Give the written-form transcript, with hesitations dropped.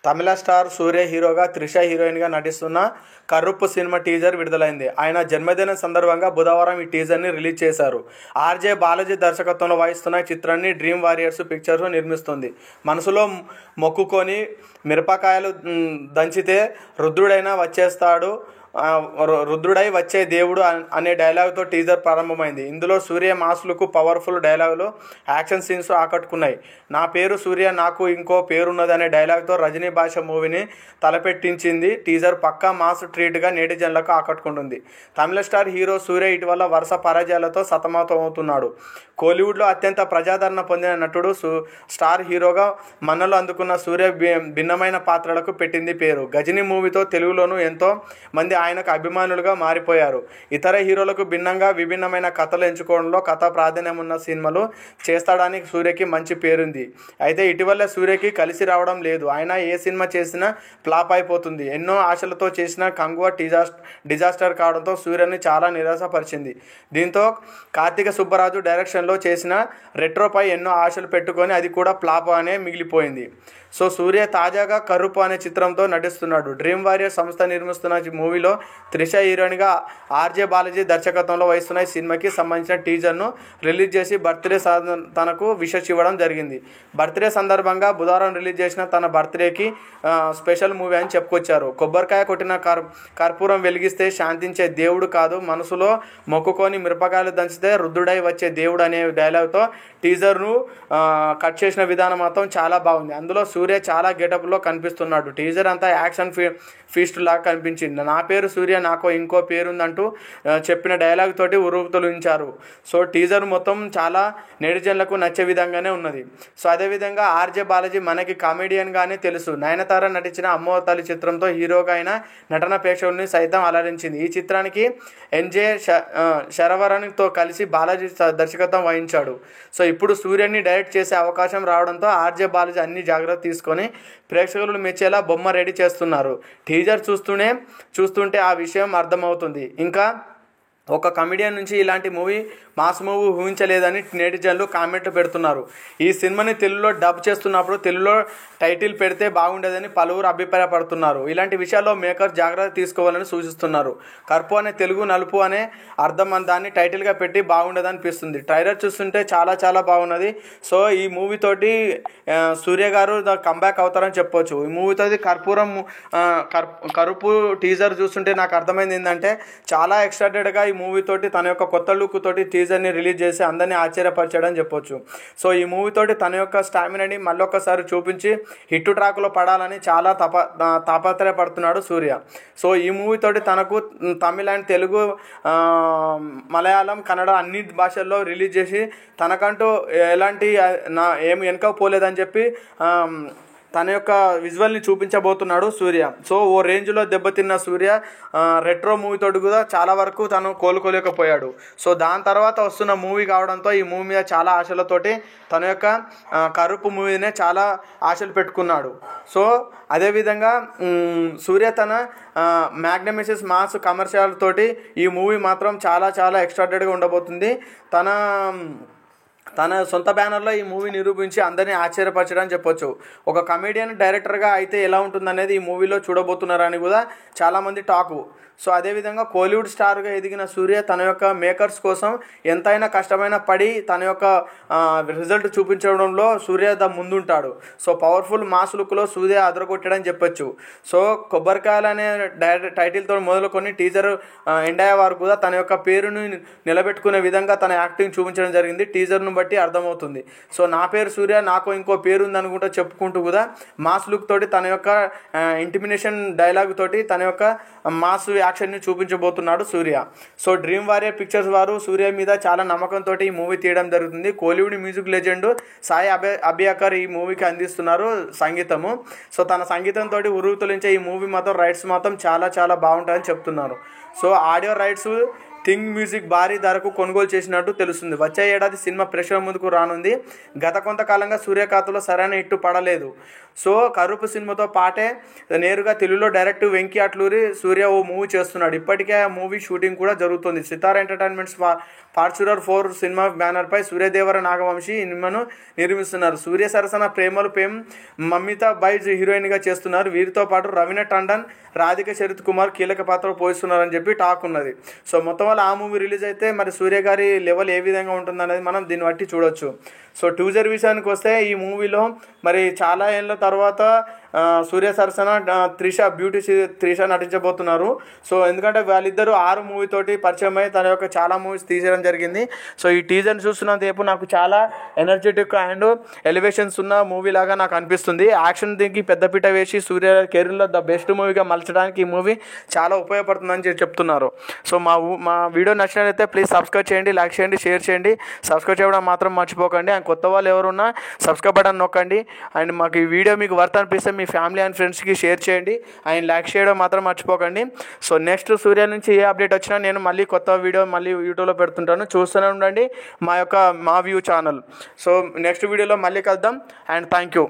తమిళ star సూర్య హీరోగా, త్రిష హీరోయిన్గా నటిస్తున్న కరుప్పు సినిమా టీజర్ విడుదలైంది. ఆయన జన్మదినం సందర్భంగా బుధవారం ఈ టీజర్ని రిలీజ్ చేశారు. ఆర్జే బాలాజీ దర్శకత్వంలో వహిస్తున్న ఈ చిత్రాన్ని డ్రీమ్ వారియర్స్ పిక్చర్స్ నిర్మిస్తుంది. మనసులో మొక్కుకొని మిరపకాయలు దంచితే రుద్రుడైనా వచ్చేస్తాడు, రుద్రుడై వచ్చే దేవుడు అనే డైలాగ్తో టీజర్ ప్రారంభమైంది. ఇందులో సూర్య మాస్ లుక్, పవర్ఫుల్ డైలాగులు, యాక్షన్ సీన్స్ ఆకట్టుకున్నాయి. నా పేరు సూర్య, నాకు ఇంకో పేరున్నది అనే డైలాగ్తో రజనీ భాష మూవీని తలపెట్టించింది. టీజర్ పక్కా మాస్ ట్రీట్గా నెటిజన్లకు ఆకట్టుకుంటుంది. తమిళ స్టార్ హీరో సూర్య ఇటీవల వరుస పరాజయాలతో సతమతమవుతున్నాడు. కోలీవుడ్లో అత్యంత ప్రజాదరణ పొందిన నటుడు, స్టార్ హీరోగా మన్నలు అందుకున్న సూర్య భిన్నమైన పాత్రలకు పెట్టింది పేరు. గజనీ మూవీతో తెలుగులోనూ ఎంతో మంది ఆయనకు అభిమానులుగా మారిపోయారు. ఇతర హీరోలకు భిన్నంగా విభిన్నమైన కథలు ఎంచుకోవడంలో కథా ప్రాధాన్యం ఉన్న సినిమాలు చేస్తాడని సూర్యకి మంచి పేరుంది. అయితే ఇటీవల సూర్యకి కలిసి రావడం లేదు. ఆయన ఏ సినిమా చేసినా ఫ్లాప్ అయిపోతుంది. ఎన్నో ఆశలతో చేసిన కంగువ డిజాస్టర్ కావడంతో సూర్యని చాలా నిరాశపరిచింది. దీంతో కార్తీక సుబ్బరాజు డైరెక్షన్లో చేసిన రెట్రోపై ఎన్నో ఆశలు పెట్టుకొని అది కూడా ఫ్లాప్ అనే మిగిలిపోయింది. సో సూర్య తాజాగా కరుపు అనే చిత్రంతో నటిస్తున్నాడు. డ్రీమ్ వారియర్ సంస్థ నిర్మిస్తున్న మూవీలో త్రిష హీరోయిన్గా, ఆర్జే బాలాజీ దర్శకత్వంలో వహిస్తున్న ఈ సినిమాకి సంబంధించిన టీజర్ను రిలీజ్ చేసి బర్త్డే తనకు విషెస్ ఇవ్వడం జరిగింది. బర్త్డే సందర్భంగా బుధవారం రిలీజ్ చేసిన తన బర్త్డేకి స్పెషల్ మూవీ అని చెప్పుకొచ్చారు. కొబ్బరికాయ కొట్టిన కర్పూరం వెలిగిస్తే శాంతించే దేవుడు కాదు, మనసులో మొక్కుకొని మిరపకాయలు దంచితే రుద్రుడై వచ్చే దేవుడు అనే డైలాగ్తో టీజర్ను కట్ చేసిన విధానం మాత్రం చాలా బాగుంది. అందులో సూర్య చాలా గెటప్లో కనిపిస్తున్నాడు. టీజర్ అంతా యాక్షన్ ఫీస్ట్ లాగా కనిపించింది. నా పేరు సూర్య, నాకు ఇంకో పేరుందంటూ చెప్పిన డైలాగ్ తోటి ఉరుకుతొలించారు. సో టీజర్ మొత్తం చాలా నెటిజన్లకు నచ్చే విధంగానే ఉన్నది. సో అదేవిధంగా ఆర్జే బాలాజీ మనకి కామెడియన్గానే తెలుసు. నయనతార నటించిన అమ్మోతల్లి చిత్రంతో హీరోగా అయిన నటన ప్రేక్షకుల్ని సైతం అలరించింది. ఈ చిత్రానికి ఎన్జే శరవరన్తో కలిసి బాలాజీ దర్శకత్వం వహించాడు. సో ఇప్పుడు సూర్యని డైరెక్ట్ చేసే అవకాశం రావడంతో ఆర్జే బాలాజీ అన్ని జాగ్రత్తలు తీసుకొని ప్రేక్షకులు మెచ్చేలా బొమ్మ రెడీ చేస్తున్నారు. టీజర్ చూస్తుంటే ఆ విషయం అర్థమవుతుంది. ఇంకా ఒక కమెడియన్ నుంచి ఇలాంటి మాస్ మూవీ ఊహించలేదని నెటిజన్లు కామెంట్లు పెడుతున్నారు. ఈ సినిమాని తెలుగులో డబ్ చేస్తున్నప్పుడు తెలుగులో టైటిల్ పెడితే బాగుండేదని పలువురు అభిప్రాయపడుతున్నారు. ఇలాంటి విషయాల్లో మేకర్స్ జాగ్రత్త తీసుకోవాలని సూచిస్తున్నారు. కరుపు అనే తెలుగు నలుపు అనే అర్థం దాన్ని టైటిల్గా పెట్టి బాగుండదనిపిస్తుంది. ట్రైలర్ చూస్తుంటే చాలా చాలా బాగున్నది. సో ఈ మూవీతోటి సూర్య గారు కంబ్యాక్ అవుతారని చెప్పొచ్చు. ఈ మూవీతోటి కరుపు టీజర్ చూస్తుంటే నాకు అర్థమైంది ఏంటంటే చాలా ఎక్సైటెడ్గా ఈ మూవీతోటి తన యొక్క కొత్త లుక్ తోటి టీజర్ని రిలీజ్ చేసి అందరినీ ఆశ్చర్యపరిచాడని చెప్పొచ్చు. సో ఈ మూవీతోటి తన యొక్క స్టామినాని మళ్ళొక్కసారి చూపించి హిట్ ట్రాక్లో పడాలని చాలా తాపత్రయపడుతున్నాడు సూర్య. సో ఈ మూవీతోటి తనకు తమిళ అండ్ తెలుగు, మలయాళం, కన్నడ అన్ని భాషల్లో రిలీజ్ చేసి తనకంటూ ఎలాంటి ఏమి వెనక పోలేదని చెప్పి తన యొక్క విజువల్ని చూపించబోతున్నాడు సూర్య. సో ఓ రేంజ్లో దెబ్బతిన్న సూర్య రెట్రో మూవీతోటి కూడా చాలా వరకు తను కోలుకోలేకపోయాడు. సో దాని తర్వాత వస్తున్న మూవీ కావడంతో ఈ మూవీ మీద చాలా ఆశలతోటి తన యొక్క కరుపు మూవీనే చాలా ఆశలు పెట్టుకున్నాడు. సో అదేవిధంగా సూర్య తన మ్యాగ్నమిసెస్ మాస్ కమర్షియల్ తోటి ఈ మూవీ మాత్రం చాలా చాలా ఎక్స్ట్రాడెడ్గా ఉండబోతుంది. తన సొంత బ్యానర్లో ఈ మూవీ నిరూపించి అందరినీ ఆశ్చర్యపరచడం చెప్పొచ్చు. ఒక కమెడియన్ డైరెక్టర్గా అయితే ఎలా ఉంటుందనేది ఈ మూవీలో చూడబోతున్నారని కూడా చాలామంది టాకు. సో అదేవిధంగా కోలీవుడ్ స్టార్గా ఎదిగిన సూర్య తన యొక్క మేకర్స్ కోసం ఎంతైనా కష్టమైన పడి తన యొక్క రిజల్ట్ చూపించడంలో సూర్య ముందుంటాడు. సో పవర్ఫుల్ మాస్ లుక్లో సూర్య అదరగొట్టాడని చెప్పొచ్చు. సో కొబ్బరికాయలు అనే టైటిల్తో మొదలుకొని టీజర్ ఎండ్ అయ్యే వరకు కూడా తన యొక్క పేరుని నిలబెట్టుకునే విధంగా తన యాక్టింగ్ చూపించడం జరిగింది. టీజర్ను బట్టి అర్థమవుతుంది. సో నా పేరు సూర్య, నాకు ఇంకో పేరు ఉందనుకుంటూ చెప్పుకుంటూ కూడా మాస్ లుక్ తోటి తన యొక్క ఇంటిమినేషన్ డైలాగ్ తోటి తన యొక్క మాస్ యాక్షన్ని చూపించబోతున్నాడు సూర్య. సో డ్రీమ్ వారియర్ పిక్చర్స్ వారు సూర్య మీద చాలా నమ్మకంతో ఈ మూవీ తీయడం జరుగుతుంది. కోలీవుడ్ మ్యూజిక్ లెజెండ్ సాయి అభియకర్ ఈ మూవీకి అందిస్తున్నారు సంగీతము. సో తన సంగీతంతో ఉరుతొలించే ఈ మూవీ మాత్రం రైట్స్ మాత్రం చాలా చాలా బాగుంటుందని చెప్తున్నారు. So audio rights thing music భారీ ధరకు కొనుగోలు చేసినట్టు తెలుస్తుంది. వచ్చే ఏడాది సినిమా ప్రేక్షకుల ముందుకు రానుంది. గత కొంతకాలంగా సూర్య ఖాతాలో సరైన హిట్టు పడలేదు. సో కరుపు సినిమాతో పాటే నేరుగా తెలుగులో డైరెక్ట్ వెంకీ అట్లూరి సూర్య ఓ మూవీ చేస్తున్నాడు. ఇప్పటికే ఆ మూవీ షూటింగ్ కూడా జరుగుతుంది. సితార ఎంటర్టైన్మెంట్స్ ఫార్చ్యూనర్ 4 సినిమా బ్యానర్పై సూర్యదేవర నాగవంశీ ఈ సినిమాను నిర్మిస్తున్నారు. సూర్య సరసన ప్రేమలు ప్రేమ్ మమితా బైజ్ హీరోయిన్గా చేస్తున్నారు. వీరితో పాటు రవీనా టండన్, రాధిక శరత్ కుమార్ కీలక పాత్ర పోషిస్తున్నారని చెప్పి టాక్ ఉన్నది. సో మొత్తం వల్ల ఆ మూవీ రిలీజ్ అయితే మరి సూర్య గారి లెవెల్ ఏ విధంగా ఉంటుందనేది మనం దీన్ని బట్టి చూడొచ్చు. సో టీజర్ విషయానికి వస్తే ఈ మూవీలో మరి చాలా ఏళ్ళ తర్వాత సూర్య సరసన త్రిష నటించబోతున్నారు. సో ఎందుకంటే వాళ్ళిద్దరూ 6 మూవీతోటి పరిచయం అయ్యి తన యొక్క చాలా మూవీస్ తీసేయడం జరిగింది. సో ఈ టీజర్ని చూస్తున్నంతసేపు నాకు చాలా ఎనర్జెటిక్ అండ్ ఎలివేషన్స్ ఉన్న మూవీ లాగా నాకు అనిపిస్తుంది. యాక్షన్ దీనికి పెద్దపీట వేసి సూర్య కెరీర్లో ద బెస్ట్ మూవీగా మలచడానికి ఈ మూవీ చాలా ఉపయోగపడుతుందని చెప్తున్నారు. సో మా వీడియో నచ్చినట్లయితే ప్లీజ్ సబ్స్క్రైబ్ చేయండి, లైక్ చేయండి, షేర్ చేయండి. సబ్స్క్రైబ్ చేయడం మాత్రం మర్చిపోకండి. అండ్ కొత్త వాళ్ళు ఎవరున్నా సబ్స్క్రైబ్ బటన్ నొక్కండి. అండ్ మాకు ఈ వీడియో మీకు వర్త్ అనిపిస్తే మీ ఫ్యామిలీ అండ్ ఫ్రెండ్స్కి షేర్ చేయండి. అండ్ లైక్ చేయడం మాత్రం మర్చిపోకండి. సో నెక్స్ట్ సూర్య నుంచి ఏ అప్డేట్ వచ్చినా నేను మళ్ళీ కొత్త వీడియో మళ్ళీ యూట్యూబ్లో పెడుతుంటాను. చూస్తూనే ఉండండి మా వ్యూ ఛానల్. సో నెక్స్ట్ వీడియోలో మళ్ళీ కలుద్దాం. And thank you.